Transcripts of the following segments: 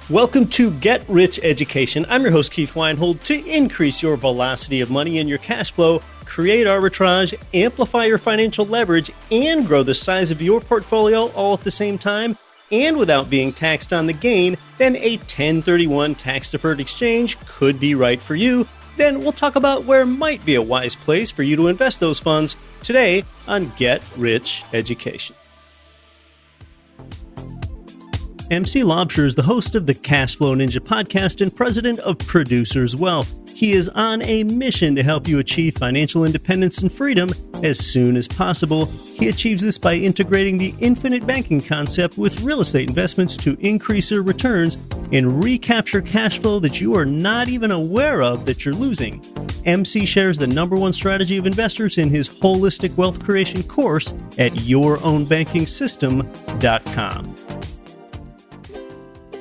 Welcome to Get Rich Education. I'm your host, Keith Weinhold. To increase your velocity of money and your cash flow, create arbitrage, amplify your financial leverage, and grow the size of your portfolio all at the same time, and without being taxed on the gain, then a 1031 tax-deferred exchange could be right for you. Then we'll talk about where might be a wise place for you to invest those funds today on Get Rich Education. MC Laubscher is the host of the Cash Flow Ninja podcast and president of Producers Wealth. He is on a mission to help you achieve financial independence and freedom as soon as possible. He achieves this by integrating the infinite banking concept with real estate investments to increase your returns and recapture cash flow that you are not even aware of that you're losing. MC shares the number one strategy of investors in his holistic wealth creation course at yourownbankingsystem.com.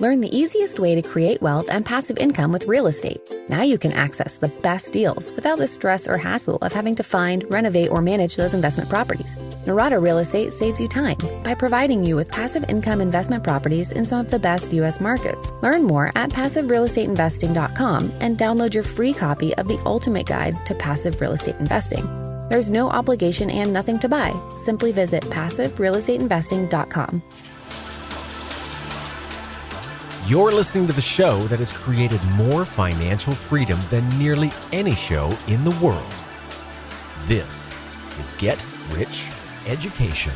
Learn the easiest way to create wealth and passive income with real estate. Now you can access the best deals without the stress or hassle of having to find, renovate, or manage those investment properties. Narada Real Estate saves you time by providing you with passive income investment properties in some of the best U.S. markets. Learn more at passiverealestateinvesting.com and download your free copy of the ultimate guide to passive real estate investing. There's no obligation and nothing to buy. Simply visit passiverealestateinvesting.com. You're listening to the show that has created more financial freedom than nearly any show in the world. This is Get Rich Education.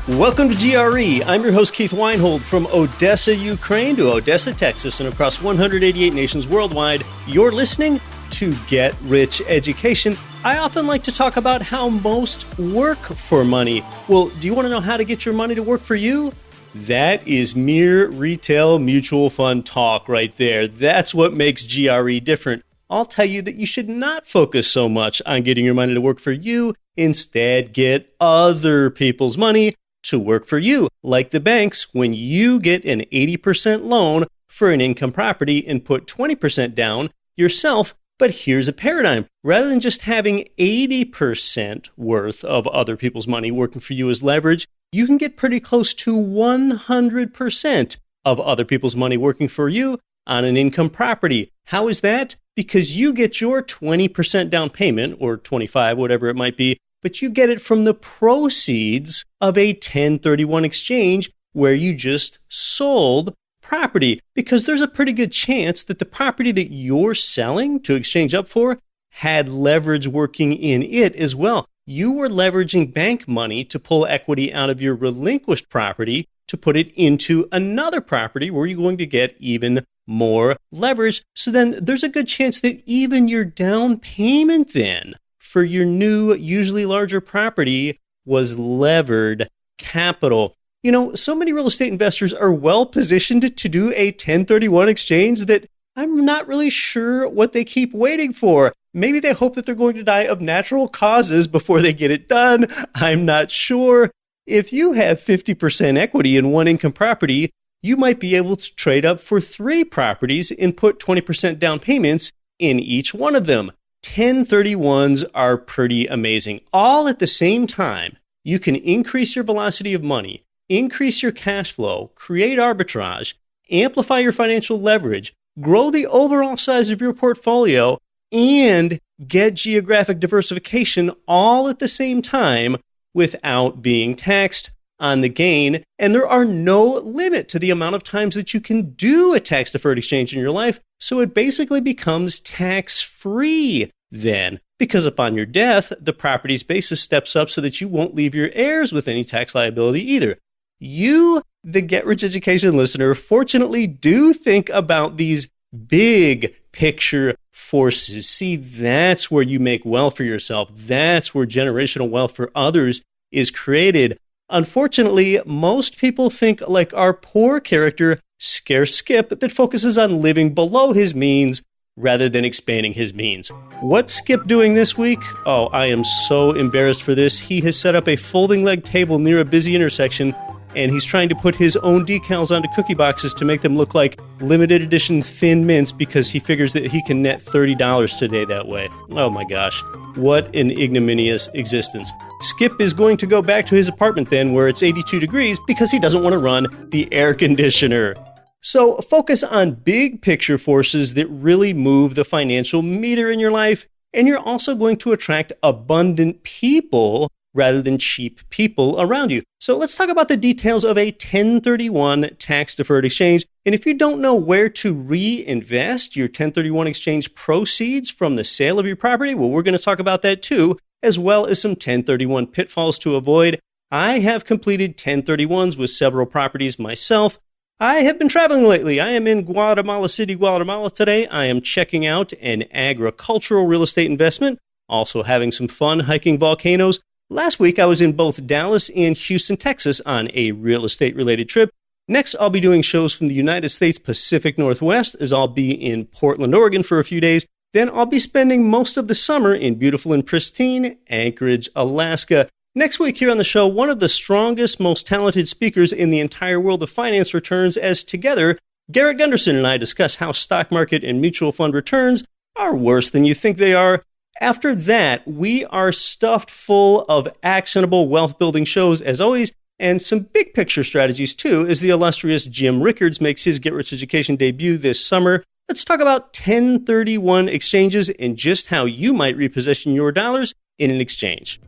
Welcome to GRE. I'm your host, Keith Weinhold. From Odessa, Ukraine to Odessa, Texas, and across 188 nations worldwide, you're listening to Get Rich Education. I often like to talk about how most work for money. Well, do you want to know how to get your money to work for you? That is mere retail mutual fund talk right there. That's what makes GRE different. I'll tell you that you should not focus so much on getting your money to work for you. Instead, get other people's money to work for you. Like the banks, when you get an 80% loan for an income property and put 20% down yourself. But here's a paradigm. Rather than just having 80% worth of other people's money working for you as leverage, you can get pretty close to 100% of other people's money working for you on an income property. How is that? Because you get your 20% down payment, or 25, whatever it might be, but you get it from the proceeds of a 1031 exchange where you just sold property, because there's a pretty good chance that the property that you're selling to exchange up for had leverage working in it as well. You were leveraging bank money to pull equity out of your relinquished property to put it into another property where you're going to get even more leverage. So then there's a good chance that even your down payment then for your new, usually larger property was levered capital. You know, so many real estate investors are well positioned to do a 1031 exchange that I'm not really sure what they keep waiting for. Maybe they hope that they're going to die of natural causes before they get it done. I'm not sure. If you have 50% equity in one income property, you might be able to trade up for 3 properties and put 20% down payments in each one of them. 1031s are pretty amazing. All at the same time, you can increase your velocity of money, increase your cash flow, create arbitrage, amplify your financial leverage, grow the overall size of your portfolio, and get geographic diversification all at the same time without being taxed on the gain. And there are no limit to the amount of times that you can do a tax-deferred exchange in your life. So it basically becomes tax-free then, because upon your death, the property's basis steps up so that you won't leave your heirs with any tax liability either. You, the Get Rich Education listener, fortunately do think about these big picture forces. See, that's where you make wealth for yourself. That's where generational wealth for others is created. Unfortunately, most people think like our poor character, Scarce Skip, that focuses on living below his means rather than expanding his means. What's Skip doing this week? Oh, I am so embarrassed for this. He has set up a folding leg table near a busy intersection and he's trying to put his own decals onto cookie boxes to make them look like limited edition Thin Mints because he figures that he can net $30 today that way. Oh my gosh, what an ignominious existence. Skip is going to go back to his apartment then where it's 82 degrees because he doesn't want to run the air conditioner. So focus on big picture forces that really move the financial meter in your life, and you're also going to attract abundant people rather than cheap people around you. So let's talk about the details of a 1031 tax-deferred exchange. And if you don't know where to reinvest your 1031 exchange proceeds from the sale of your property, well, we're going to talk about that too, as well as some 1031 pitfalls to avoid. I have completed 1031s with several properties myself. I have been traveling lately. I am in Guatemala City, Guatemala today. I am checking out an agricultural real estate investment, also having some fun hiking volcanoes. Last week, I was in both Dallas and Houston, Texas on a real estate-related trip. Next, I'll be doing shows from the United States Pacific Northwest, as I'll be in Portland, Oregon for a few days. Then I'll be spending most of the summer in beautiful and pristine Anchorage, Alaska. Next week here on the show, one of the strongest, most talented speakers in the entire world of finance returns, as together, Garrett Gunderson and I discuss how stock market and mutual fund returns are worse than you think they are. After that, we are stuffed full of actionable wealth-building shows, as always, and some big picture strategies, too, as the illustrious Jim Rickards makes his Get Rich Education debut this summer. Let's talk about 1031 exchanges and just how you might reposition your dollars in an exchange.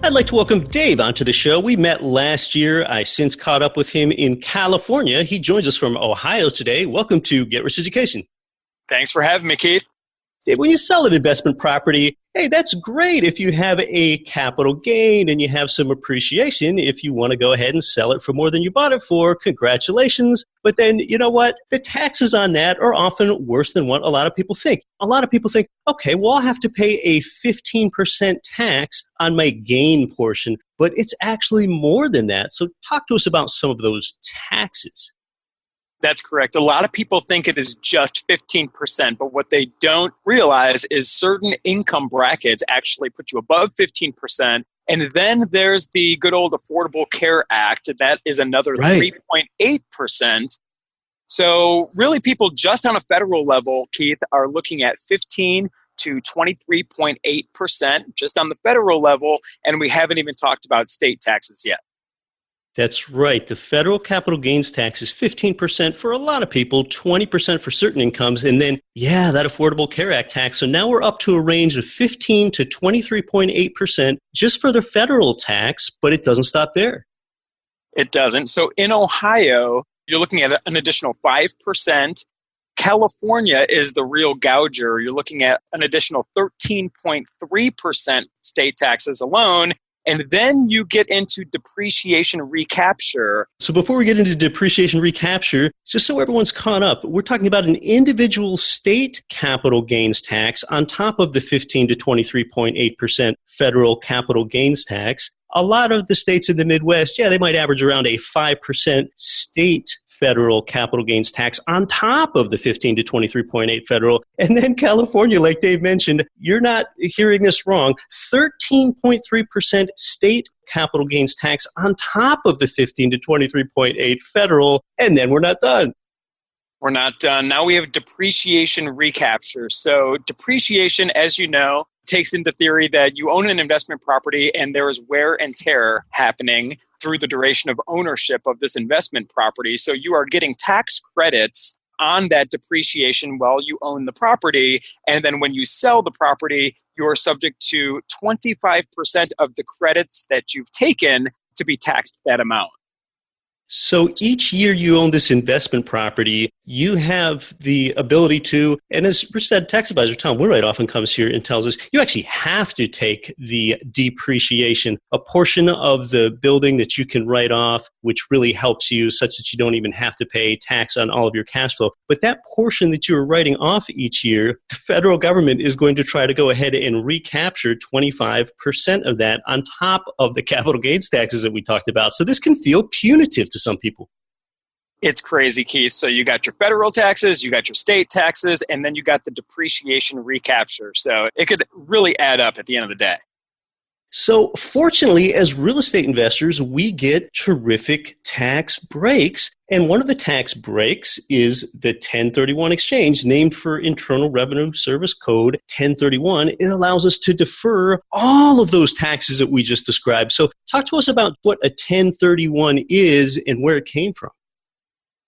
I'd like to welcome Dave onto the show. We met last year. I since caught up with him in California. He joins us from Ohio today. Welcome to Get Rich Education. Thanks for having me, Keith. Dave, when you sell an investment property, hey, that's great if you have a capital gain and you have some appreciation. If you want to go ahead and sell it for more than you bought it for, congratulations. But then, you know what? The taxes on that are often worse than what a lot of people think. A lot of people think, okay, well, I'll have to pay a 15% tax on my gain portion, but it's actually more than that. So talk to us about some of those taxes. That's correct. A lot of people think it is just 15%, but what they don't realize is certain income brackets actually put you above 15%. And then there's the good old Affordable Care Act. That is another 3.8%. So really people just on a federal level, Keith, are looking at 15 to 23.8% just on the federal level. And we haven't even talked about state taxes yet. That's right. The federal capital gains tax is 15% for a lot of people, 20% for certain incomes, and then, that Affordable Care Act tax. So now we're up to a range of 15 to 23.8% just for the federal tax, but it doesn't stop there. It doesn't. So in Ohio, you're looking at an additional 5%. California is the real gouger. You're looking at an additional 13.3% state taxes alone. And then you get into depreciation recapture. So before we get into depreciation recapture, just so everyone's caught up, we're talking about an individual state capital gains tax on top of the 15 to 23.8% federal capital gains tax. A lot of the states in the Midwest, they might average around a 5% state federal capital gains tax on top of the 15 to 23.8 federal. And then California, like Dave mentioned, you're not hearing this wrong, 13.3% state capital gains tax on top of the 15 to 23.8 federal. And then we're not done. We're not done. Now we have depreciation recapture. So depreciation, as you know, takes into theory that you own an investment property and there is wear and tear happening through the duration of ownership of this investment property. So you are getting tax credits on that depreciation while you own the property. And then when you sell the property, you are subject to 25% of the credits that you've taken to be taxed that amount. So each year you own this investment property, you have the ability to, and as Rich said, tax advisor Tom Woodwright often comes here and tells us, you actually have to take the depreciation, a portion of the building that you can write off, which really helps you such that you don't even have to pay tax on all of your cash flow. But that portion that you're writing off each year, the federal government is going to try to go ahead and recapture 25% of that on top of the capital gains taxes that we talked about. So this can feel punitive to some people. It's crazy, Keith. So you got your federal taxes, you got your state taxes, and then you got the depreciation recapture. So it could really add up at the end of the day. So fortunately, as real estate investors, we get terrific tax breaks. And one of the tax breaks is the 1031 exchange, named for Internal Revenue Service Code 1031. It allows us to defer all of those taxes that we just described. So talk to us about what a 1031 is and where it came from.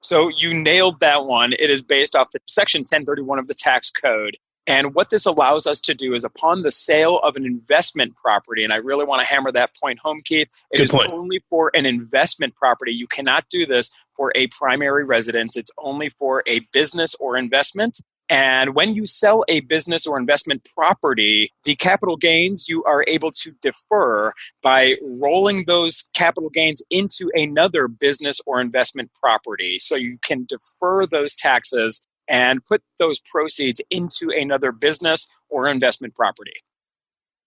So you nailed that one. It is based off the Section 1031 of the tax code. And what this allows us to do is upon the sale of an investment property, and I really want to hammer that point home, Keith, it is only for an investment property. You cannot do this for a primary residence. It's only for a business or investment. And when you sell a business or investment property, the capital gains you are able to defer by rolling those capital gains into another business or investment property. So you can defer those taxes and put those proceeds into another business or investment property.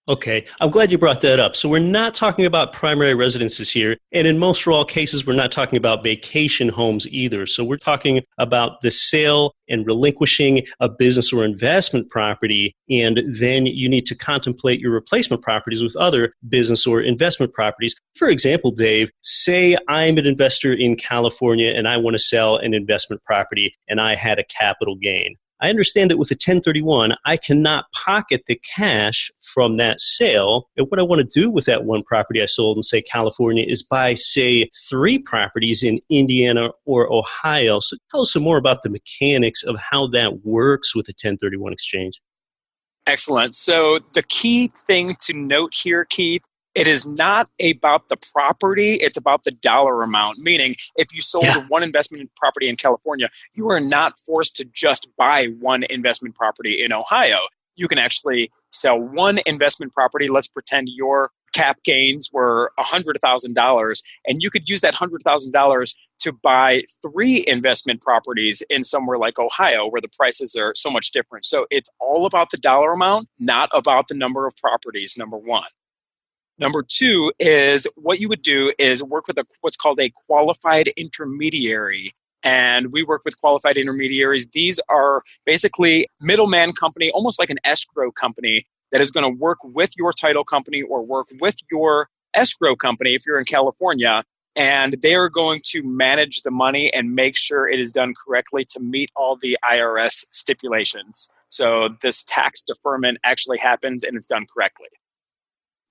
Okay, I'm glad you brought that up. So we're not talking about primary residences here. And in most or all cases, we're not talking about vacation homes either. So we're talking about the sale and relinquishing a business or investment property. And then you need to contemplate your replacement properties with other business or investment properties. For example, Dave, say I'm an investor in California and I want to sell an investment property and I had a capital gain. I understand that with a 1031, I cannot pocket the cash from that sale. And what I want to do with that one property I sold in, say, California is buy, say, 3 properties in Indiana or Ohio. So tell us some more about the mechanics of how that works with a 1031 exchange. Excellent. So the key thing to note here, Keith, it is not about the property, it's about the dollar amount. Meaning, if you sold one investment property in California, you are not forced to just buy one investment property in Ohio. You can actually sell one investment property. Let's pretend your cap gains were $100,000, and you could use that $100,000 to buy 3 investment properties in somewhere like Ohio, where the prices are so much different. So it's all about the dollar amount, not about the number of properties, number one. Number 2 is what you would do is work with what's called a qualified intermediary. And we work with qualified intermediaries. These are basically middleman company, almost like an escrow company that is going to work with your title company or work with your escrow company if you're in California. And they are going to manage the money and make sure it is done correctly to meet all the IRS stipulations. So this tax deferment actually happens and it's done correctly.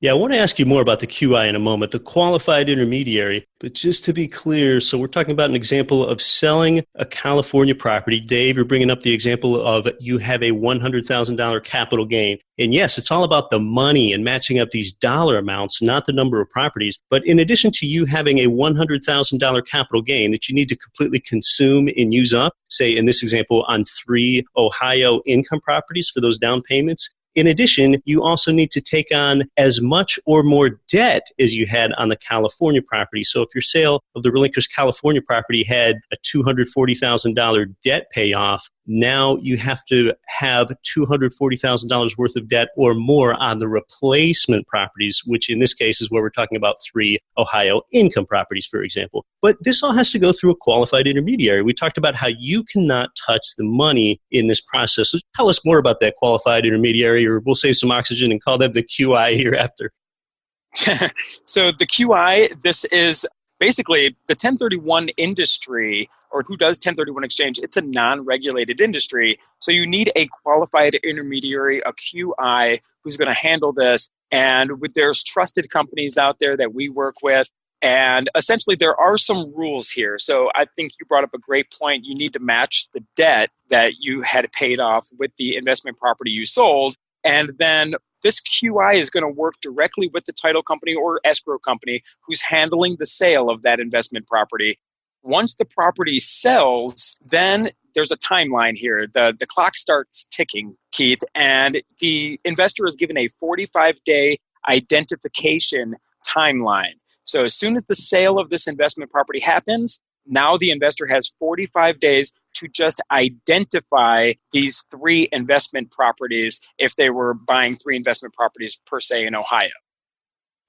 Yeah, I want to ask you more about the QI in a moment, the qualified intermediary. But just to be clear, so we're talking about an example of selling a California property. Dave, you're bringing up the example of you have a $100,000 capital gain. And yes, it's all about the money and matching up these dollar amounts, not the number of properties. But in addition to you having a $100,000 capital gain that you need to completely consume and use up, say in this example on 3 Ohio income properties for those down payments, in addition, you also need to take on as much or more debt as you had on the California property. So if your sale of the relinquished California property had a $240,000 debt payoff, now you have to have $240,000 worth of debt or more on the replacement properties, which in this case is where we're talking about 3 Ohio income properties, for example. But this all has to go through a qualified intermediary. We talked about how you cannot touch the money in this process. So tell us more about that qualified intermediary, or we'll save some oxygen and call them the QI hereafter. So the QI, this is basically the 1031 industry, or who does 1031 exchange, it's a non-regulated industry. So you need a qualified intermediary, a QI, who's going to handle this. And there's trusted companies out there that we work with. And essentially, there are some rules here. So I think you brought up a great point. You need to match the debt that you had paid off with the investment property you sold. And then this QI is going to work directly with the title company or escrow company who's handling the sale of that investment property. Once the property sells, then there's a timeline here. The clock starts ticking, Keith, and the investor is given a 45-day identification timeline. So as soon as the sale of this investment property happens, now the investor has 45 days to just identify these 3 investment properties if they were buying 3 investment properties per se in Ohio.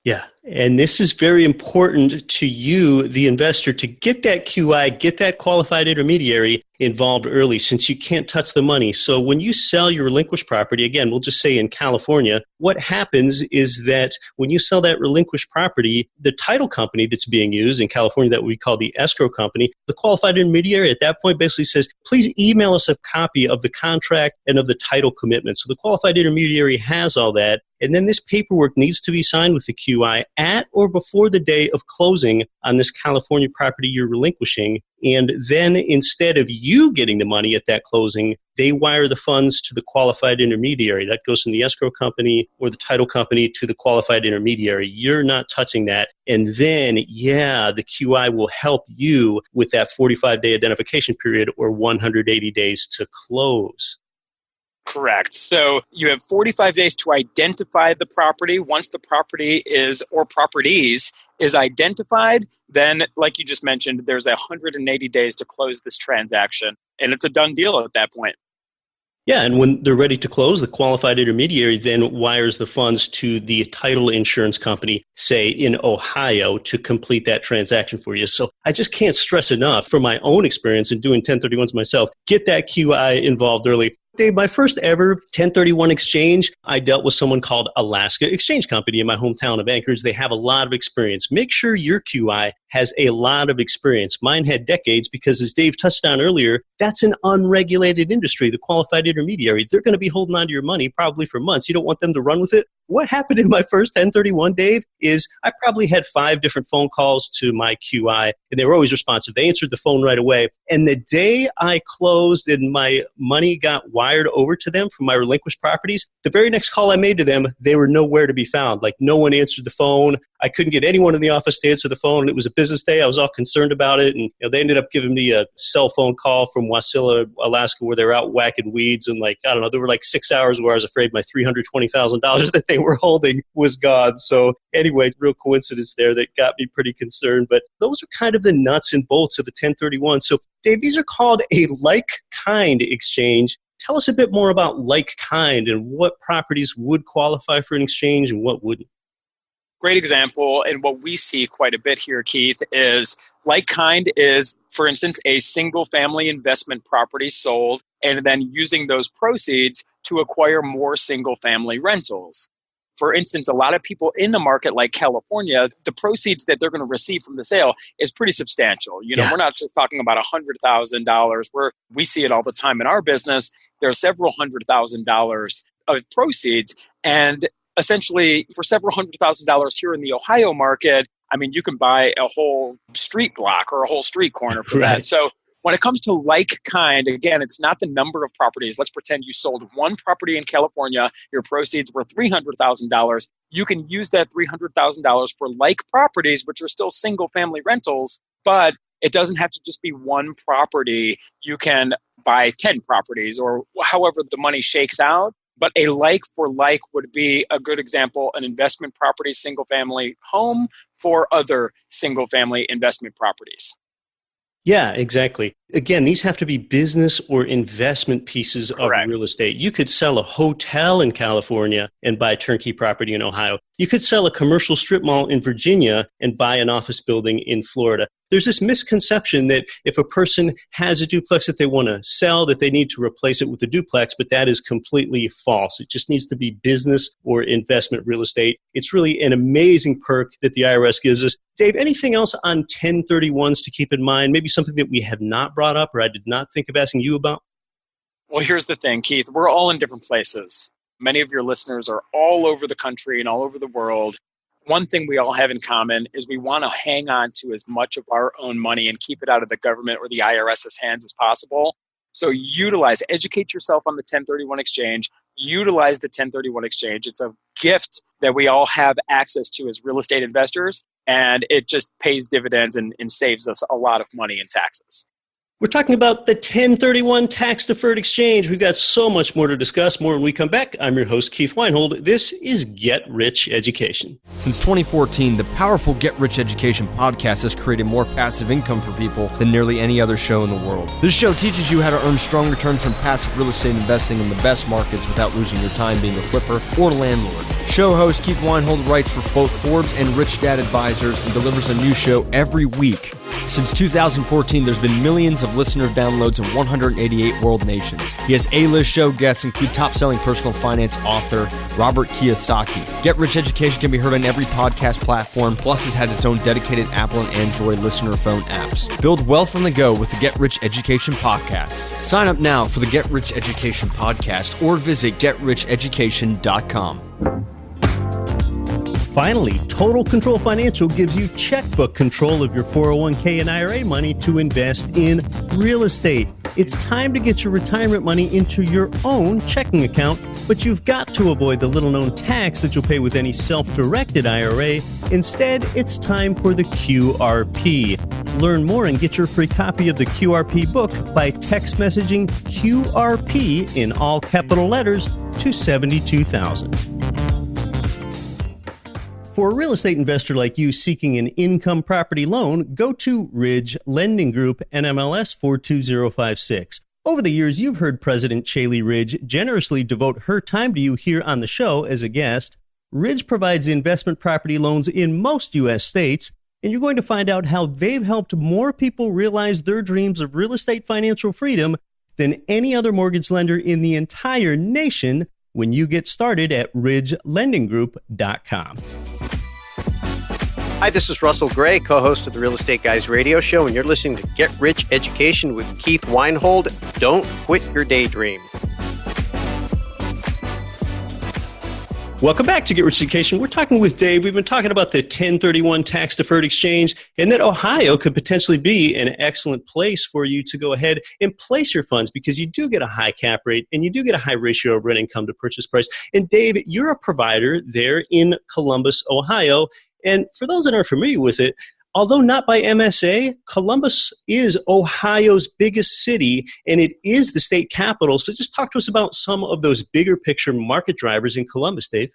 Yeah. And this is very important to you, the investor, to get that QI, get that qualified intermediary involved early since you can't touch the money. So when you sell your relinquished property, again, we'll just say in California, what happens is that when you sell that relinquished property, the title company that's being used in California that we call the escrow company, the qualified intermediary at that point basically says, please email us a copy of the contract and of the title commitment. So the qualified intermediary has all that. And then this paperwork needs to be signed with the QI at or before the day of closing on this California property you're relinquishing. And then instead of you getting the money at that closing, they wire the funds to the qualified intermediary. That goes from the escrow company or the title company to the qualified intermediary. You're not touching that. And then, the QI will help you with that 45-day identification period or 180 days to close. Correct. So you have 45 days to identify the property. Once the property is, or properties is identified, then, like you just mentioned, there's 180 days to close this transaction. And it's a done deal at that point. Yeah, and when they're ready to close, the qualified intermediary then wires the funds to the title insurance company, say in Ohio, to complete that transaction for you. So I just can't stress enough from my own experience in doing 1031s myself, get that QI involved early. Dave, my first ever 1031 exchange, I dealt with someone called Alaska Exchange Company in my hometown of Anchorage. They have a lot of experience. Make sure your QI has a lot of experience. Mine had decades because, as Dave touched on earlier, that's an unregulated industry, the qualified intermediary. They're going to be holding on to your money probably for months. You don't want them to run with it. What happened in my first 1031, Dave, is I probably had 5 different phone calls to my QI, and they were always responsive. They answered the phone right away. And the day I closed and my money got wired over to them from my relinquished properties, the very next call I made to them, they were nowhere to be found. Like, no one answered the phone. I couldn't get anyone in the office to answer the phone. It was a business day. I was all concerned about it. And they ended up giving me a cell phone call from Wasilla, Alaska, where they were out whacking weeds. And there were 6 hours where I was afraid my $320,000 that they were holding was gone. So anyway, real coincidence there that got me pretty concerned. But those are kind of the nuts and bolts of the 1031. So Dave, these are called a like-kind exchange. Tell us a bit more about like-kind and what properties would qualify for an exchange and what wouldn't. Great example, and what we see quite a bit here, Keith, is like-kind is, for instance, a single-family investment property sold and then using those proceeds to acquire more single-family rentals. For instance, a lot of people in the market like California, the proceeds that they're going to receive from the sale is pretty substantial. We're not just talking about $100,000. We see it all the time in our business. There are several $100,000 of proceeds. And essentially, for several $100,000 here in the Ohio market, you can buy a whole street block or a whole street corner for Right. that. So when it comes to like-kind, again, it's not the number of properties. Let's pretend you sold one property in California. Your proceeds were $300,000. You can use that $300,000 for like properties, which are still single-family rentals, but it doesn't have to just be one property. You can buy 10 properties or however the money shakes out. But a like for like would be a good example, an investment property, single-family home for other single-family investment properties. Yeah, exactly. Again, these have to be business or investment pieces Correct. of real estate. You could sell a hotel in California and buy turnkey property in Ohio. You could sell a commercial strip mall in Virginia and buy an office building in Florida. There's this misconception that if a person has a duplex that they want to sell, that they need to replace it with a duplex, but that is completely false. It just needs to be business or investment real estate. It's really an amazing perk that the IRS gives us. Dave, anything else on 1031s to keep in mind? Maybe something that we have not brought up or I did not think of asking you about? Well, here's the thing, Keith. We're all in different places. Many of your listeners are all over the country and all over the world. One thing we all have in common is we want to hang on to as much of our own money and keep it out of the government or the IRS's hands as possible. So educate yourself on the 1031 exchange, utilize the 1031 exchange. It's a gift that we all have access to as real estate investors, and it just pays dividends and saves us a lot of money in taxes. We're talking about the 1031 Tax-Deferred Exchange. We've got so much more to discuss. More when we come back. I'm your host, Keith Weinhold. This is Get Rich Education. Since 2014, the powerful Get Rich Education podcast has created more passive income for people than nearly any other show in the world. This show teaches you how to earn strong returns from passive real estate investing in the best markets without losing your time being a flipper or landlord. Show host Keith Weinhold writes for both Forbes and Rich Dad Advisors and delivers a new show every week. Since 2014, there's been millions of listener downloads in 188 world nations. He has A-list show guests include top-selling personal finance author Robert Kiyosaki. Get Rich Education can be heard on every podcast platform, plus it has its own dedicated Apple and Android listener phone apps. Build wealth on the go with the Get Rich Education podcast. Sign up now for the Get Rich Education podcast or visit GetRichEducation.com. Finally, Total Control Financial gives you checkbook control of your 401k and IRA money to invest in real estate. It's time to get your retirement money into your own checking account, but you've got to avoid the little-known tax that you'll pay with any self-directed IRA. Instead, it's time for the QRP. Learn more and get your free copy of the QRP book by text messaging QRP in all capital letters to 72,000. For a real estate investor like you seeking an income property loan, go to Ridge Lending Group, NMLS 42056. Over the years, you've heard President Chaley Ridge generously devote her time to you here on the show as a guest. Ridge provides investment property loans in most U.S. states, and you're going to find out how they've helped more people realize their dreams of real estate financial freedom than any other mortgage lender in the entire nation when you get started at ridgelendinggroup.com. Hi, this is Russell Gray, co-host of the Real Estate Guys radio show, and you're listening to Get Rich Education with Keith Weinhold. Don't quit your daydream. Welcome back to Get Rich Education. We're talking with Dave. We've been talking about the 1031 Tax-Deferred Exchange and that Ohio could potentially be an excellent place for you to go ahead and place your funds because you do get a high cap rate and you do get a high ratio of rent income to purchase price. And Dave, you're a provider there in Columbus, Ohio. And for those that aren't familiar with it, although not by MSA, Columbus is Ohio's biggest city, and it is the state capital. So just talk to us about some of those bigger picture market drivers in Columbus, Dave.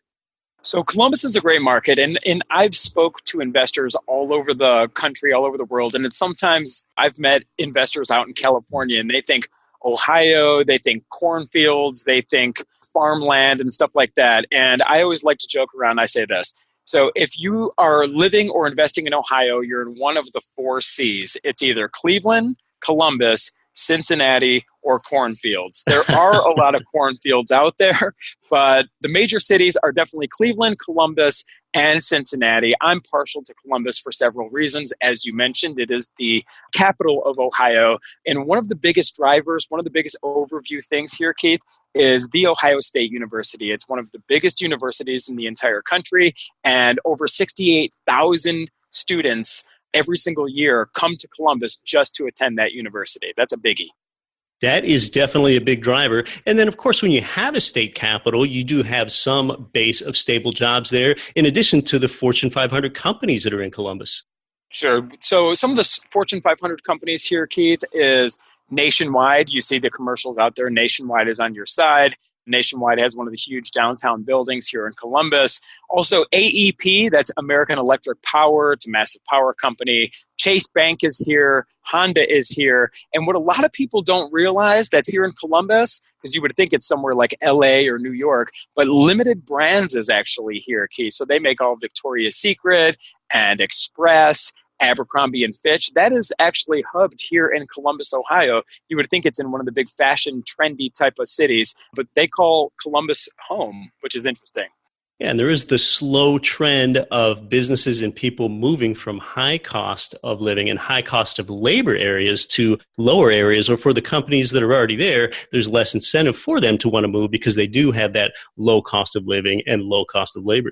So Columbus is a great market, and I've spoke to investors all over the country, all over the world, and sometimes I've met investors out in California, and they think Ohio, they think cornfields, they think farmland and stuff like that. And I always like to joke around. I say this. So if you are living or investing in Ohio, you're in one of the 4 C's. It's either Cleveland, Columbus, Cincinnati, or cornfields. There are a lot of cornfields out there, but the major cities are definitely Cleveland, Columbus, and Cincinnati. I'm partial to Columbus for several reasons. As you mentioned, it is the capital of Ohio. And one of the biggest drivers, one of the biggest overview things here, Keith, is the Ohio State University. It's one of the biggest universities in the entire country, and over 68,000 students every single year come to Columbus just to attend that university. That's a biggie. That is definitely a big driver. And then, of course, when you have a state capital, you do have some base of stable jobs there, in addition to the Fortune 500 companies that are in Columbus. Sure. So some of the Fortune 500 companies here, Keith, is Nationwide. You see the commercials out there. Nationwide is on your side. Nationwide has one of the huge downtown buildings here in Columbus. Also, AEP, that's American Electric Power. It's a massive power company. Chase Bank is here. Honda is here. And what a lot of people don't realize that's here in Columbus, because you would think it's somewhere like LA or New York, but Limited Brands is actually here, Keith. So they make all Victoria's Secret and Express, Abercrombie and Fitch. That is actually hubbed here in Columbus, Ohio. You would think it's in one of the big fashion, trendy type of cities, but they call Columbus home, which is interesting. Yeah, and there is the slow trend of businesses and people moving from high cost of living and high cost of labor areas to lower areas, or for the companies that are already there, there's less incentive for them to want to move because they do have that low cost of living and low cost of labor.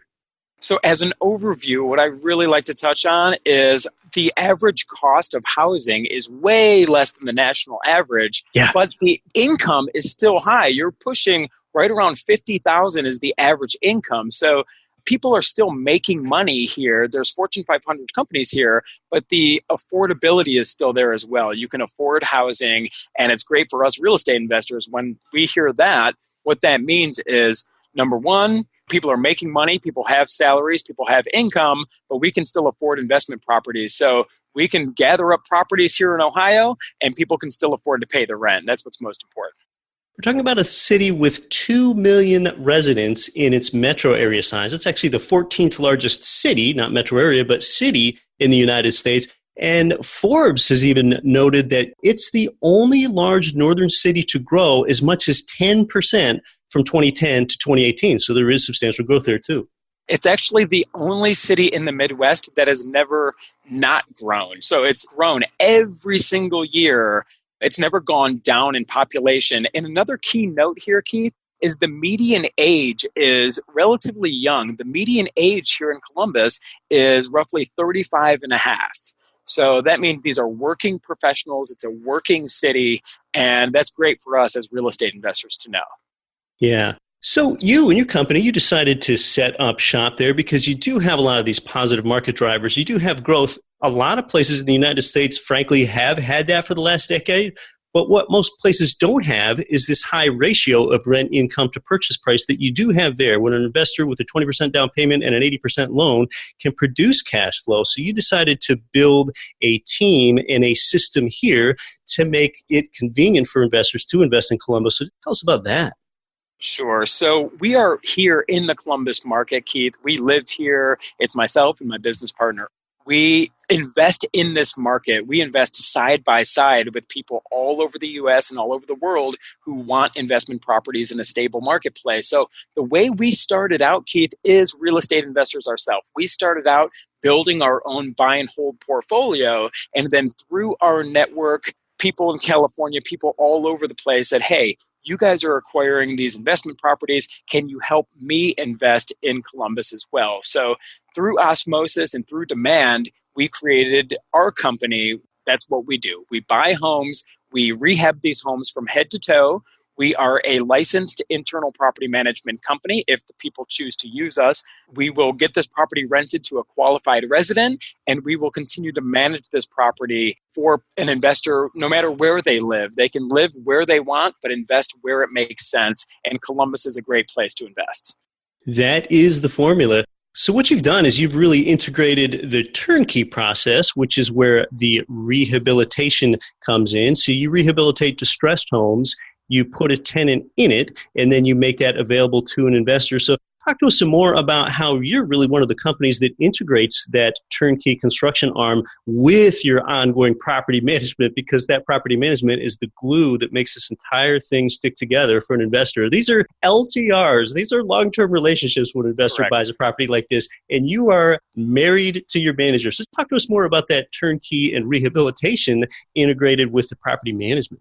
So as an overview, what I really like to touch on is the average cost of housing is way less than the national average, but the income is still high. You're pushing right around $50,000 is the average income. So people are still making money here. There's Fortune 500 companies here, but the affordability is still there as well. You can afford housing, and it's great for us real estate investors. When we hear that, what that means is, number one, people are making money, people have salaries, people have income, but we can still afford investment properties. So we can gather up properties here in Ohio, and people can still afford to pay the rent. That's what's most important. We're talking about a city with 2 million residents in its metro area size. It's actually the 14th largest city, not metro area, but city in the United States. And Forbes has even noted that it's the only large northern city to grow as much as 10% from 2010 to 2018. So there is substantial growth there too. It's actually the only city in the Midwest that has never not grown. So it's grown every single year. It's never gone down in population. And another key note here, Keith, is the median age is relatively young. The median age here in Columbus is roughly 35 and a half. So that means these are working professionals. It's a working city. And that's great for us as real estate investors to know. Yeah. So you and your company, you decided to set up shop there because you do have a lot of these positive market drivers. You do have growth. A lot of places in the United States, frankly, have had that for the last decade. But what most places don't have is this high ratio of rent income to purchase price that you do have there when an investor with a 20% down payment and an 80% loan can produce cash flow. So you decided to build a team and a system here to make it convenient for investors to invest in Columbus. So tell us about that. Sure. So we are here in the Columbus market, Keith. We live here. It's myself and my business partner. We invest in this market. We invest side by side with people all over the U.S. and all over the world who want investment properties in a stable marketplace. So the way we started out, Keith, is real estate investors ourselves. We started out building our own buy and hold portfolio. And then through our network, people in California, people all over the place said, hey, you guys are acquiring these investment properties. Can you help me invest in Columbus as well? So through osmosis and through demand, we created our company. That's what we do. We buy homes. We rehab these homes from head to toe. We are a licensed internal property management company. If the people choose to use us, we will get this property rented to a qualified resident, and we will continue to manage this property for an investor no matter where they live. They can live where they want, but invest where it makes sense, and Columbus is a great place to invest. That is the formula. So what you've done is you've really integrated the turnkey process, which is where the rehabilitation comes in. So you rehabilitate distressed homes, you put a tenant in it, and then you make that available to an investor. So talk to us some more about how you're really one of the companies that integrates that turnkey construction arm with your ongoing property management, because that property management is the glue that makes this entire thing stick together for an investor. These are LTRs. These are long-term relationships when an investor Correct. buys a property like this, and you are married to your manager. So talk to us more about that turnkey and rehabilitation integrated with the property management.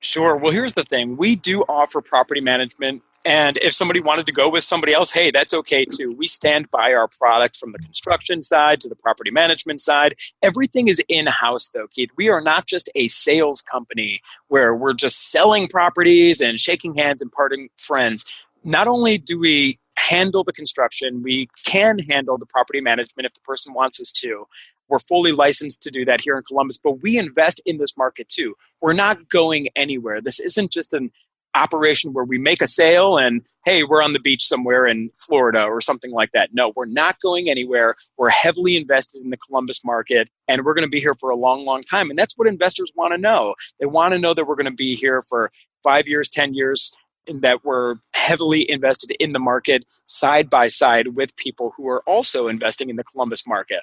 Sure. Well, here's the thing. We do offer property management. And if somebody wanted to go with somebody else, hey, that's okay too. We stand by our product from the construction side to the property management side. Everything is in-house though, Keith. We are not just a sales company where we're just selling properties and shaking hands and parting friends. Not only do we handle the construction, we can handle the property management if the person wants us to. We're fully licensed to do that here in Columbus, but we invest in this market too. We're not going anywhere. This isn't just an operation where we make a sale and, hey, we're on the beach somewhere in Florida or something like that. No, we're not going anywhere. We're heavily invested in the Columbus market, and we're going to be here for a long, long time. And that's what investors want to know. They want to know that we're going to be here for 5 years, 10 years, and that we're heavily invested in the market side by side with people who are also investing in the Columbus market.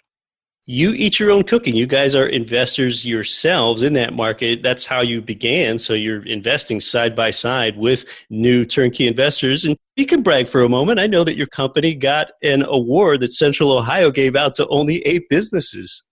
You eat your own cooking. You guys are investors yourselves in that market. That's how you began. So you're investing side by side with new turnkey investors. And you can brag for a moment. I know that your company got an award that Central Ohio gave out to only 8 businesses.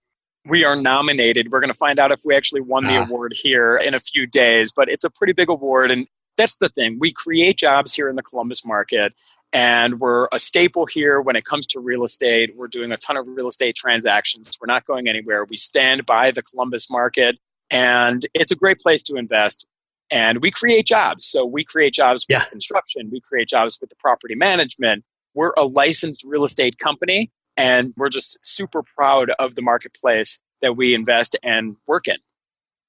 We are nominated. We're going to find out if we actually won the award here in a few days, but it's a pretty big award. And that's the thing. We create jobs here in the Columbus market. And we're a staple here when it comes to real estate. We're doing a ton of real estate transactions. We're not going anywhere. We stand by the Columbus market, and it's a great place to invest. And we create jobs. So we create jobs with construction. We create jobs with the property management. we're a licensed real estate company, and we're just super proud of the marketplace that we invest and work in.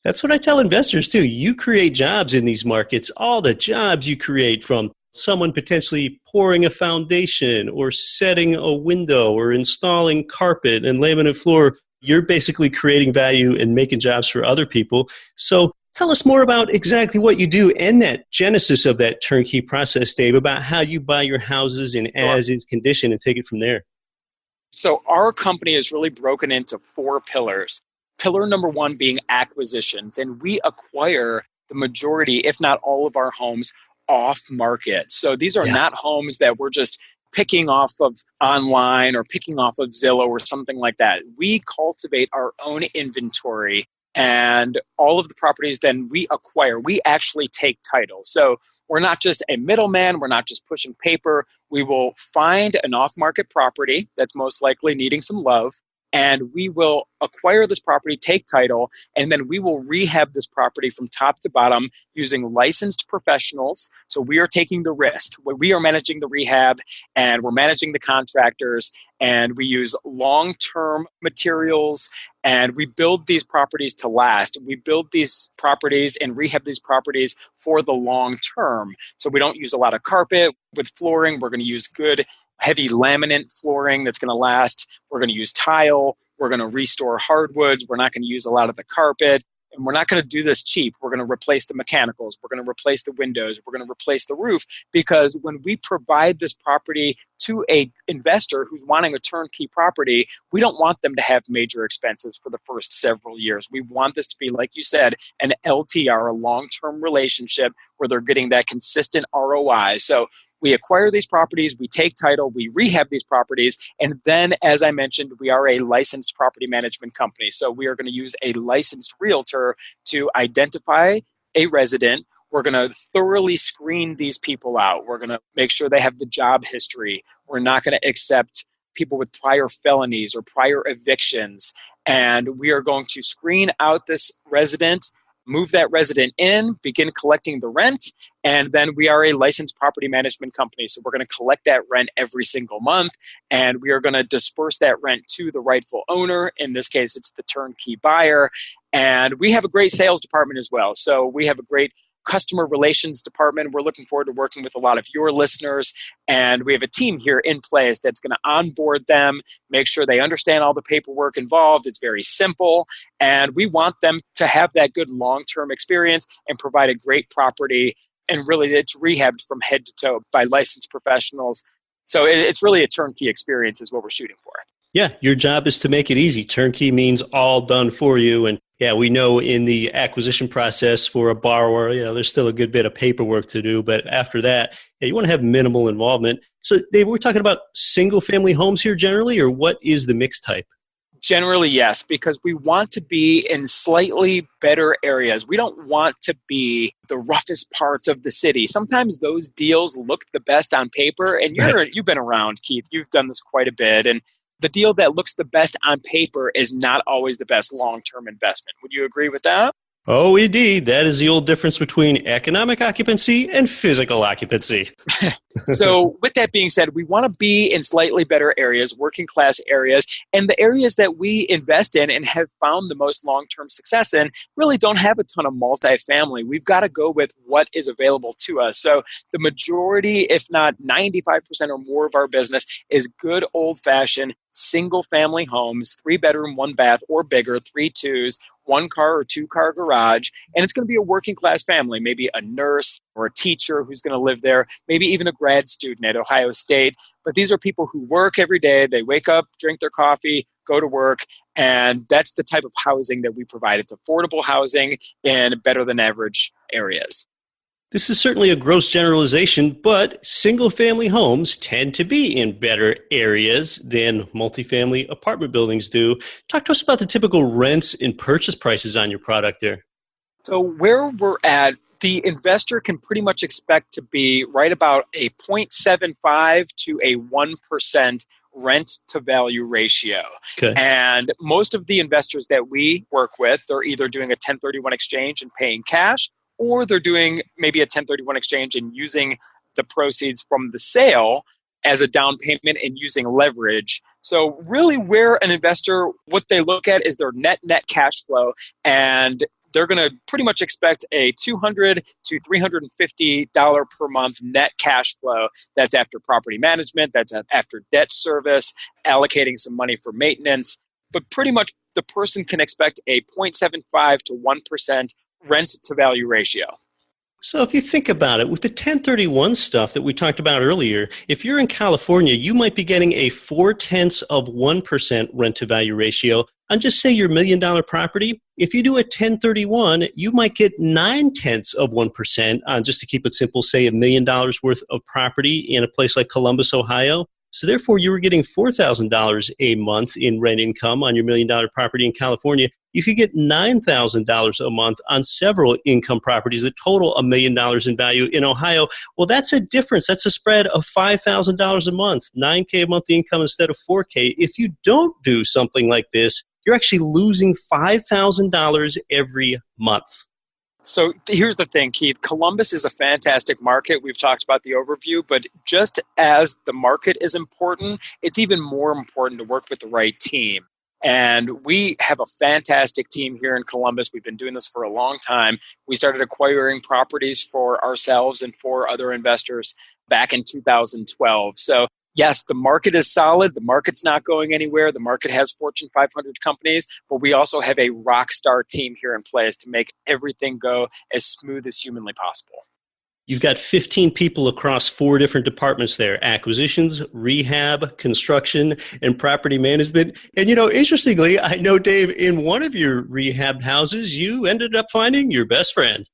That's what I tell investors too. You create jobs in these markets. All the jobs you create, from someone potentially pouring a foundation or setting a window or installing carpet and laminate floor, you're basically creating value and making jobs for other people. So tell us more about exactly what you do and that genesis of that turnkey process, Dave, about how you buy your houses in as-is condition and take it from there. So our company is really broken into 4 pillars. Pillar number 1 being acquisitions, and we acquire the majority, if not all of our homes off market. So these are not homes that we're just picking off of online or picking off of Zillow or something like that. We cultivate our own inventory, and all of the properties then we acquire. We actually take title. So we're not just a middleman. We're not just pushing paper. We will find an off-market property that's most likely needing some love, and we will acquire this property, take title, and then we will rehab this property from top to bottom using licensed professionals. So we are taking the risk. We are managing the rehab, and we're managing the contractors, and we use long-term materials, and we build these properties to last. We build these properties and rehab these properties for the long term. So we don't use a lot of carpet. With flooring, we're going to use good, heavy laminate flooring that's going to last. We're going to use tile. We're going to restore hardwoods. We're not going to use a lot of the carpet. And we're not going to do this cheap. We're going to replace the mechanicals. We're going to replace the windows. We're going to replace the roof, because when we provide this property to an investor who's wanting a turnkey property, we don't want them to have major expenses for the first several years. We want this to be, like you said, an LTR, a long-term relationship where they're getting that consistent ROI. So we acquire these properties, we take title, we rehab these properties, and then, as I mentioned, we are a licensed property management company. So we are going to use a licensed realtor to identify a resident. We're going to thoroughly screen these people out. We're going to make sure they have the job history. We're not going to accept people with prior felonies or prior evictions. And we are going to screen out this resident, move that resident in, begin collecting the rent, and then we are a licensed property management company. So we're going to collect that rent every single month, and we are going to disperse that rent to the rightful owner. In this case, it's the turnkey buyer. And we have a great sales department as well. So we have a great customer relations department. We're looking forward to working with a lot of your listeners, and we have a team here in place that's going to onboard them, make sure they understand all the paperwork involved. It's very simple, and we want them to have that good long-term experience and provide a great property, and really it's rehabbed from head to toe by licensed professionals. So it's really a turnkey experience is what we're shooting for. Yeah, your job is to make it easy. Turnkey means all done for you. And yeah, we know in the acquisition process for a borrower, there's still a good bit of paperwork to do. But after that, you want to have minimal involvement. So Dave, we're talking about single family homes here generally, or what is the mix type? Generally, yes, because we want to be in slightly better areas. We don't want to be the roughest parts of the city. Sometimes those deals look the best on paper, and you've been around, Keith. You've done this quite a bit, and the deal that looks the best on paper is not always the best long-term investment. Would you agree with that? Oh, indeed. That is the old difference between economic occupancy and physical occupancy. So with that being said, we want to be in slightly better areas, working class areas, and the areas that we invest in and have found the most long-term success in really don't have a ton of multifamily. We've got to go with what is available to us. So the majority, if not 95% or more of our business is good old-fashioned single-family homes, 3-bedroom, 1-bath or bigger, 3-2s, 1-car or 2-car garage, and it's going to be a working class family, maybe a nurse or a teacher who's going to live there, maybe even a grad student at Ohio State. But these are people who work every day. They wake up, drink their coffee, go to work, and that's the type of housing that we provide. It's affordable housing in better than average areas. This is certainly a gross generalization, but single-family homes tend to be in better areas than multifamily apartment buildings do. Talk to us about the typical rents and purchase prices on your product there. So where we're at, the investor can pretty much expect to be right about a 0.75 to a 1% rent to value ratio. Okay. And most of the investors that we work with, they're either doing a 1031 exchange and paying cash, or they're doing maybe a 1031 exchange and using the proceeds from the sale as a down payment and using leverage. So really where an investor, what they look at is their net cash flow, and they're going to pretty much expect a $200 to $350 per month net cash flow. That's after property management, that's after debt service, allocating some money for maintenance. But pretty much the person can expect a 0.75 to 1% rent to value ratio. So if you think about it, with the 1031 stuff that we talked about earlier, if you're in California, you might be getting a 0.4% rent to value ratio on just say your $1 million property. If you do a 1031, you might get 0.9% on, just to keep it simple, say $1 million worth of property in a place like Columbus, Ohio. So therefore, you were getting $4,000 a month in rent income on your $1 million property in California. You could get $9,000 a month on several income properties that total $1 million in value in Ohio. Well, that's a difference. That's a spread of $5,000 a month, $9K a monthly income instead of $4K. If you don't do something like this, you're actually losing $5,000 every month. So here's the thing, Keith. Columbus is a fantastic market. We've talked about the overview, but just as the market is important, it's even more important to work with the right team. And we have a fantastic team here in Columbus. We've been doing this for a long time. We started acquiring properties for ourselves and for other investors back in 2012. So yes, the market is solid. The market's not going anywhere. The market has Fortune 500 companies, but we also have a rock star team here in place to make everything go as smooth as humanly possible. You've got 15 people across 4 different departments there: acquisitions, rehab, construction, and property management. And, interestingly, I know, Dave, in one of your rehab houses, you ended up finding your best friend.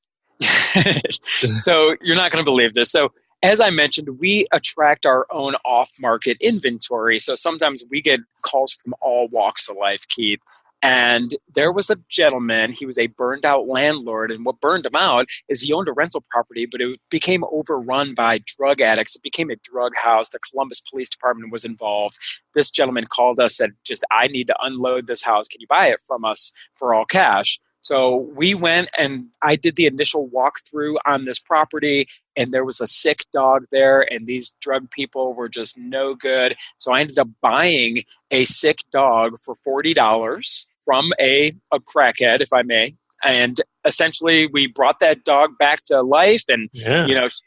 So you're not going to believe this. So as I mentioned, we attract our own off-market inventory. So sometimes we get calls from all walks of life, Keith. And there was a gentleman, he was a burned out landlord, and what burned him out is he owned a rental property, but it became overrun by drug addicts. It became a drug house. The Columbus Police Department was involved. This gentleman called us, said, I need to unload this house. Can you buy it from us for all cash? So we went and I did the initial walkthrough on this property, and there was a sick dog there, and these drug people were just no good. So I ended up buying a sick dog for $40 from a crackhead, if I may. And essentially, we brought that dog back to life, and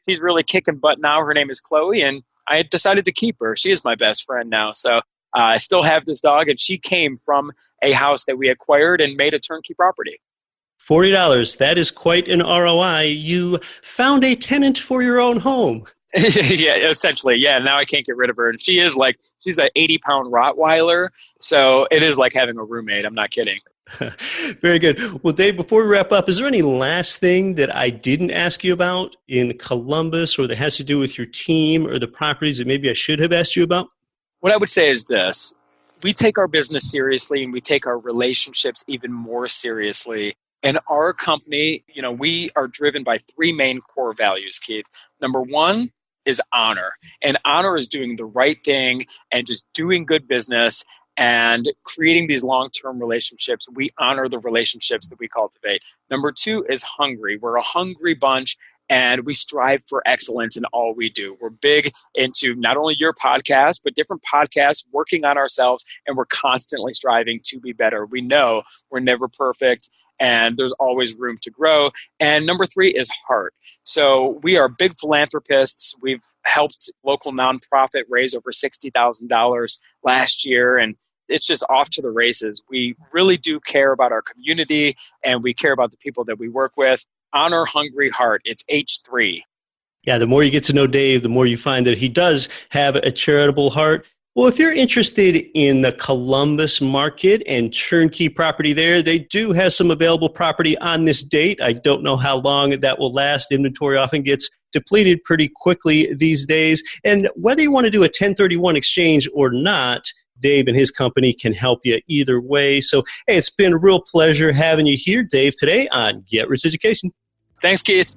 she's really kicking butt now. Her name is Chloe, and I decided to keep her. She is my best friend now. So I still have this dog, and she came from a house that we acquired and made a turnkey property. $40, that is quite an ROI. You found a tenant for your own home. Yeah, essentially. Yeah, now I can't get rid of her. And she's an 80-pound Rottweiler, so it is like having a roommate. I'm not kidding. Very good. Well, Dave, before we wrap up, is there any last thing that I didn't ask you about in Columbus, or that has to do with your team or the properties that maybe I should have asked you about? What I would say is this. We take our business seriously, and we take our relationships even more seriously. In our company, we are driven by 3 main core values, Keith. Number 1 is honor. And honor is doing the right thing and just doing good business and creating these long-term relationships. We honor the relationships that we cultivate. Number 2 is hungry. We're a hungry bunch, and we strive for excellence in all we do. We're big into not only your podcast, but different podcasts, working on ourselves, and we're constantly striving to be better. We know we're never perfect, and there's always room to grow. And number 3 is heart. So we are big philanthropists. We've helped local nonprofit raise over $60,000 last year, and it's just off to the races. We really do care about our community, and we care about the people that we work with. Honor, hungry, heart. It's H3. Yeah, the more you get to know Dave, the more you find that he does have a charitable heart. Well, if you're interested in the Columbus market and turnkey property there, they do have some available property on this date. I don't know how long that will last. Inventory often gets depleted pretty quickly these days. And whether you want to do a 1031 exchange or not, Dave and his company can help you either way. So, hey, it's been a real pleasure having you here, Dave, today on Get Rich Education. Thanks, Keith.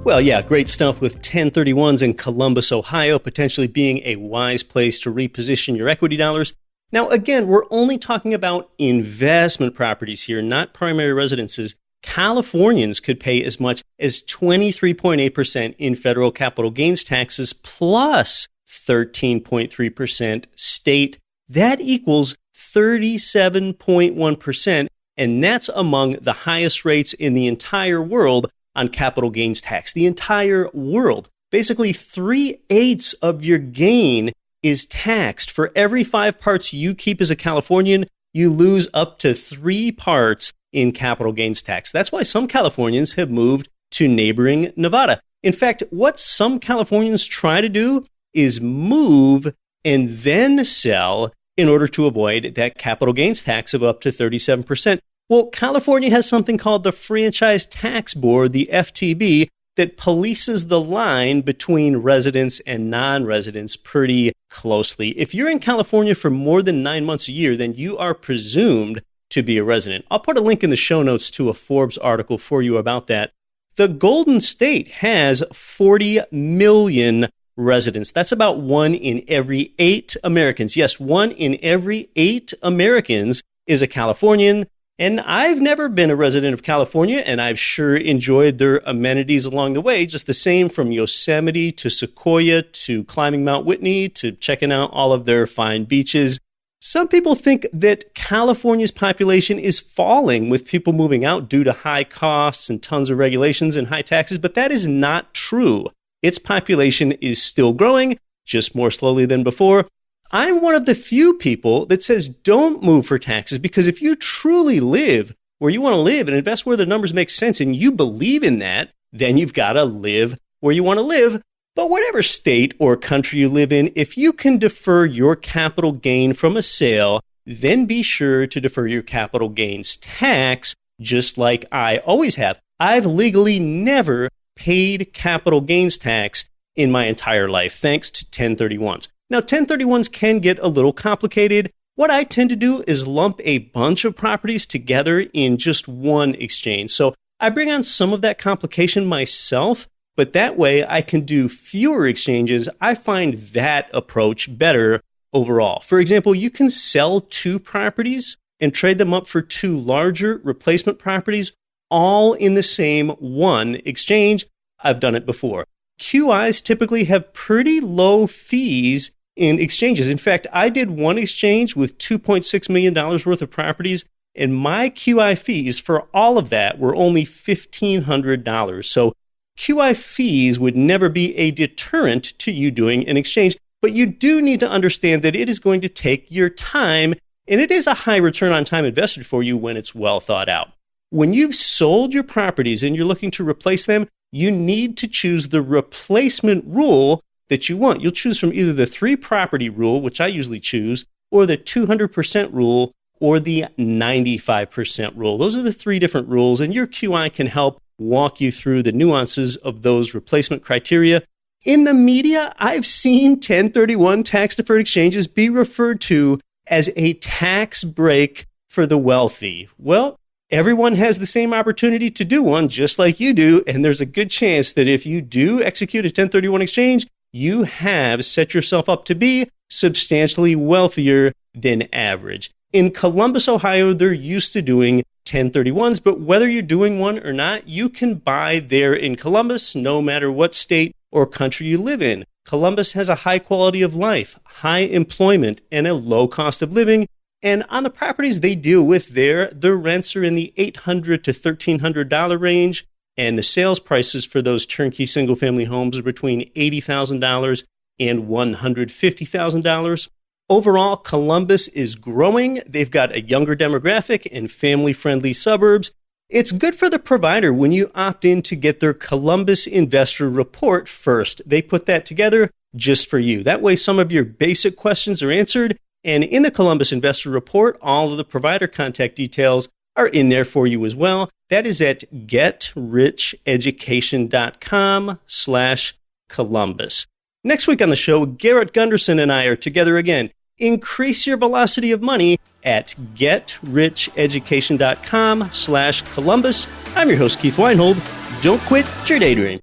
Well, yeah, great stuff with 1031s in Columbus, Ohio, potentially being a wise place to reposition your equity dollars. Now, again, we're only talking about investment properties here, not primary residences. Californians could pay as much as 23.8% in federal capital gains taxes plus 13.3% state. That equals 37.1%, and that's among the highest rates in the entire world on capital gains tax. The entire world. Basically, 3/8 of your gain is taxed. For every 5 parts you keep as a Californian, you lose up to 3 parts in capital gains tax. That's why some Californians have moved to neighboring Nevada. In fact, what some Californians try to do is move and then sell in order to avoid that capital gains tax of up to 37%. Well, California has something called the Franchise Tax Board, the FTB, that polices the line between residents and non-residents pretty closely. If you're in California for more than 9 months a year, then you are presumed to be a resident. I'll put a link in the show notes to a Forbes article for you about that. The Golden State has 40 million residents. That's about 1 in every 8 Americans. Yes, 1 in every 8 Americans is a Californian. And I've never been a resident of California, and I've sure enjoyed their amenities along the way, just the same from Yosemite to Sequoia to climbing Mount Whitney to checking out all of their fine beaches. Some people think that California's population is falling with people moving out due to high costs and tons of regulations and high taxes, but that is not true. Its population is still growing, just more slowly than before. I'm one of the few people that says don't move for taxes, because if you truly live where you want to live and invest where the numbers make sense and you believe in that, then you've got to live where you want to live. But whatever state or country you live in, if you can defer your capital gain from a sale, then be sure to defer your capital gains tax, just like I always have. I've legally never paid capital gains tax in my entire life, thanks to 1031s. Now, 1031s can get a little complicated. What I tend to do is lump a bunch of properties together in just one exchange. So I bring on some of that complication myself, but that way I can do fewer exchanges. I find that approach better overall. For example, you can sell 2 properties and trade them up for 2 larger replacement properties, all in the same one exchange. I've done it before. QIs typically have pretty low fees in exchanges. In fact, I did one exchange with $2.6 million worth of properties, and my QI fees for all of that were only $1,500. So QI fees would never be a deterrent to you doing an exchange, but you do need to understand that it is going to take your time, and it is a high return on time invested for you when it's well thought out. When you've sold your properties and you're looking to replace them, you need to choose the replacement rule that you want. You'll choose from either the 3-property rule, which I usually choose, or the 200% rule, or the 95% rule. Those are the 3 different rules, and your QI can help walk you through the nuances of those replacement criteria. In the media, I've seen 1031 tax-deferred exchanges be referred to as a tax break for the wealthy. Well, everyone has the same opportunity to do one, just like you do, and there's a good chance that if you do execute a 1031 exchange, you have set yourself up to be substantially wealthier than average. In Columbus, Ohio, they're used to doing 1031s, but whether you're doing one or not, you can buy there in Columbus, no matter what state or country you live in. Columbus has a high quality of life, high employment, and a low cost of living. And on the properties they deal with there, the rents are in the $800 to $1,300 range, and the sales prices for those turnkey single-family homes are between $80,000 and $150,000. Overall, Columbus is growing. They've got a younger demographic and family-friendly suburbs. It's good for the provider when you opt in to get their Columbus Investor Report first. They put that together just for you. That way, some of your basic questions are answered. And in the Columbus Investor Report, all of the provider contact details are in there for you as well. That is at getricheducation.com/Columbus. Next week on the show, Garrett Gunderson and I are together again. Increase your velocity of money at getricheducation.com/Columbus. I'm your host, Keith Weinhold. Don't quit your daydream.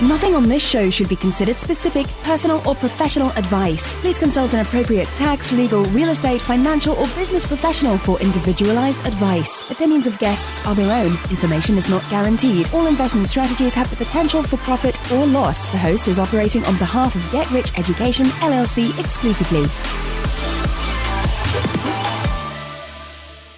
Nothing on this show should be considered specific, personal, or professional advice. Please consult an appropriate tax, legal, real estate, financial, or business professional for individualized advice. Opinions of guests are their own. Information is not guaranteed. All investment strategies have the potential for profit or loss. The host is operating on behalf of Get Rich Education, LLC exclusively.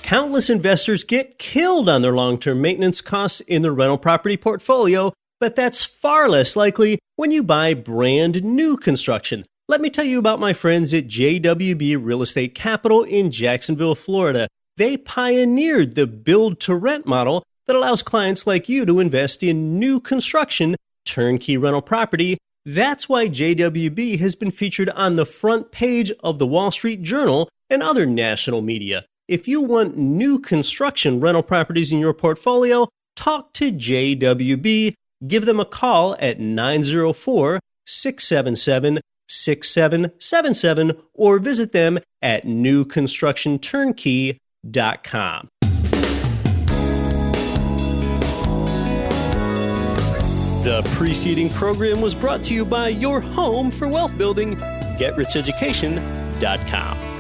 Countless investors get killed on their long-term maintenance costs in their rental property portfolio, but that's far less likely when you buy brand new construction. Let me tell you about my friends at JWB Real Estate Capital in Jacksonville, Florida. They pioneered the build-to-rent model that allows clients like you to invest in new construction, turnkey rental property. That's why JWB has been featured on the front page of the Wall Street Journal and other national media. If you want new construction rental properties in your portfolio, talk to JWB. Give them a call at 904-677-6777 or visit them at newconstructionturnkey.com. The preceding program was brought to you by your home for wealth building, GetRichEducation.com.